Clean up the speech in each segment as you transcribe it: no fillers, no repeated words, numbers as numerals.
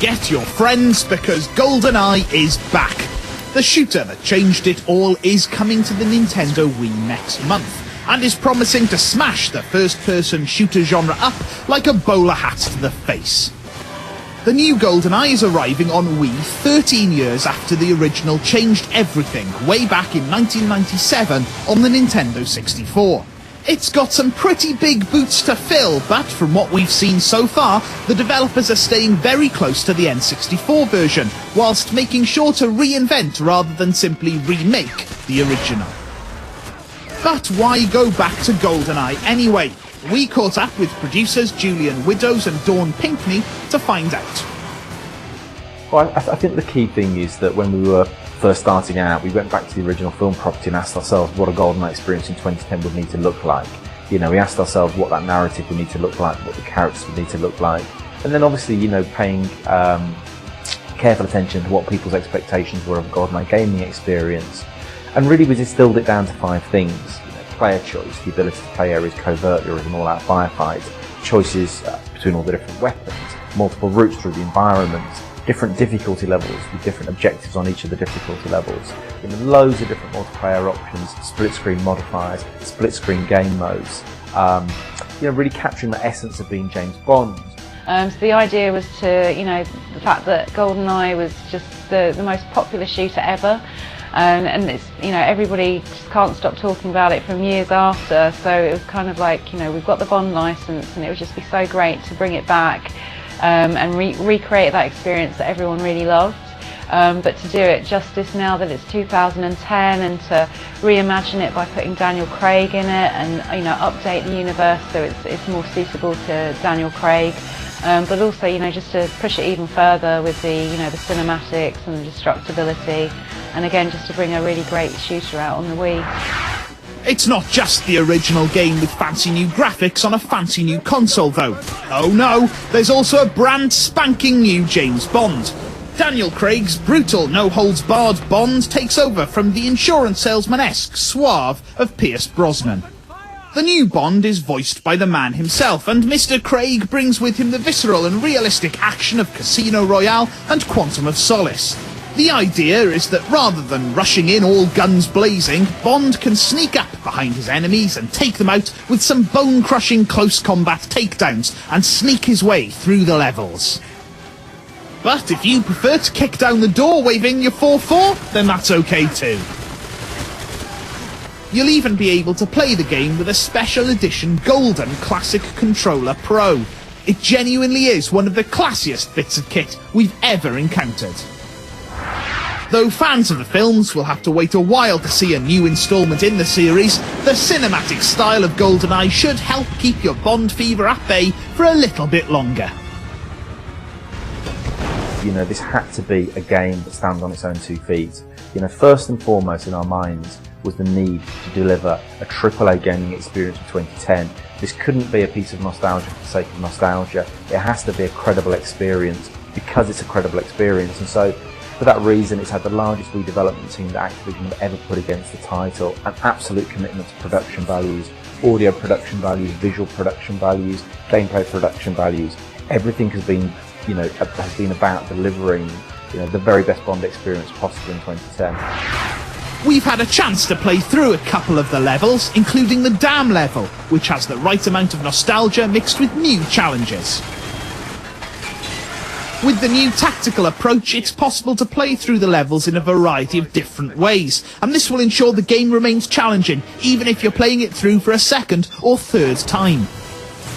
get your friends because Goldeneye is back. The shooter that changed it all is coming to the Nintendo Wii next month, and is promising to smash the first-person shooter genre up like a bowler hat to the face. The new Goldeneye is arriving on Wii 13 years after the original changed everything way back in 1997 on the Nintendo 64. It's got some pretty big boots to fill, but from what we've seen so far, the developers are staying very close to the N64 version, whilst making sure to reinvent rather than simply remake the original. But why go back to Goldeneye anyway? We caught up with producers Julian Widows and Dawn Pinkney to find out. Well, I think the key thing is that when we were first starting out, we went back to the original film property and asked ourselves what a Goldeneye experience in 2010 would need to look like. You know, we asked ourselves what that narrative would need to look like, what the characters would need to look like, and then obviously, you know, paying careful attention to what people's expectations were of a Goldeneye gaming experience. And really we distilled it down to 5 things. Player choice, the ability to play areas covertly or as an all-out firefight, choices between all the different weapons, multiple routes through the environment, different difficulty levels with different objectives on each of the difficulty levels, loads of different multiplayer options, split-screen modifiers, split-screen game modes, really capturing the essence of being James Bond. So the idea was to, the fact that Goldeneye was just the most popular shooter ever. And it's, everybody just can't stop talking about it from years after, so it was kind of like, we've got the Bond license and it would just be so great to bring it back and recreate that experience that everyone really loved, but to do it justice now that it's 2010 and to reimagine it by putting Daniel Craig in it and, update the universe so it's more suitable to Daniel Craig. But also, just to push it even further with the, the cinematics and the destructibility, and again, just to bring a really great shooter out on the Wii. It's not just the original game with fancy new graphics on a fancy new console, though. Oh no, there's also a brand spanking new James Bond. Daniel Craig's brutal, no-holds-barred Bond takes over from the insurance salesman-esque suave of Pierce Brosnan. The new Bond is voiced by the man himself, and Mr. Craig brings with him the visceral and realistic action of Casino Royale and Quantum of Solace. The idea is that rather than rushing in all guns blazing, Bond can sneak up behind his enemies and take them out with some bone-crushing close combat takedowns and sneak his way through the levels. But if you prefer to kick down the door waving your 4-4, then that's okay too. You'll even be able to play the game with a special edition Golden Classic Controller Pro. It genuinely is one of the classiest bits of kit we've ever encountered. Though fans of the films will have to wait a while to see a new instalment in the series, the cinematic style of Goldeneye should help keep your Bond fever at bay for a little bit longer. This had to be a game that stands on its own 2 feet. First and foremost in our minds was the need to deliver a AAA gaming experience for 2010. This couldn't be a piece of nostalgia for the sake of nostalgia. It has to be a credible experience because it's a credible experience. And so, for that reason, it's had the largest redevelopment team that Activision have ever put against the title, an absolute commitment to production values, audio production values, visual production values, gameplay production values. Everything has been, has been about delivering, the very best Bond experience possible in 2010. We've had a chance to play through a couple of the levels, including the Dam level, which has the right amount of nostalgia mixed with new challenges. With the new tactical approach, it's possible to play through the levels in a variety of different ways, and this will ensure the game remains challenging, even if you're playing it through for a second or third time.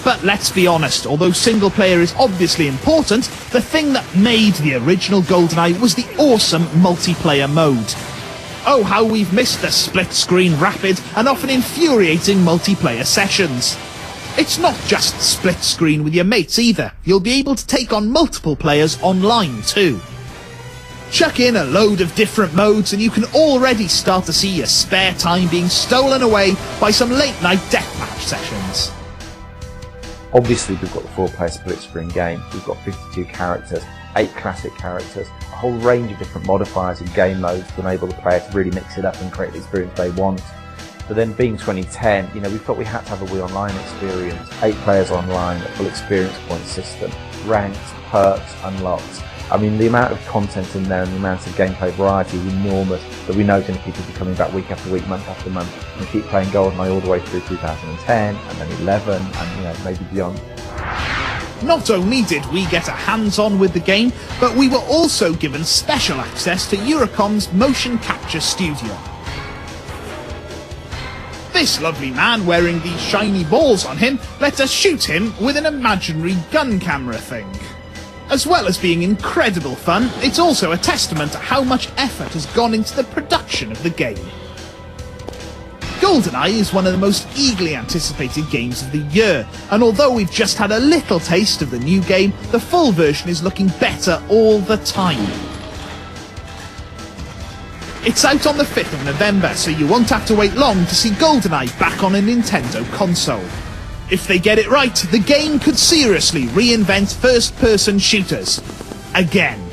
But let's be honest, although single player is obviously important, the thing that made the original Goldeneye was the awesome multiplayer mode. Oh, how we've missed the split-screen rapid and often infuriating multiplayer sessions. It's not just split-screen with your mates either. You'll be able to take on multiple players online too. Chuck in a load of different modes and you can already start to see your spare time being stolen away by some late-night deathmatch sessions. Obviously, we've got the 4-player split-screen game. We've got 52 characters, 8 classic characters, a whole range of different modifiers and game modes to enable the player to really mix it up and create the experience they want. But then being 2010, we thought we had to have a Wii Online experience, 8 players online, a full experience point system, ranks, perks, unlocks, I mean, the amount of content in there and the amount of gameplay variety is enormous that we know is going to keep people coming back week after week, month after month, and keep playing GoldenEye all the way through 2010 and then 11 and maybe beyond. Not only did we get a hands-on with the game, but we were also given special access to Eurocom's motion capture studio. This lovely man wearing these shiny balls on him let us shoot him with an imaginary gun camera thing. As well as being incredible fun, it's also a testament to how much effort has gone into the production of the game. Goldeneye is one of the most eagerly anticipated games of the year, and although we've just had a little taste of the new game, the full version is looking better all the time. It's out on the 5th of November, so you won't have to wait long to see Goldeneye back on a Nintendo console. If they get it right, the game could seriously reinvent first-person shooters. Again.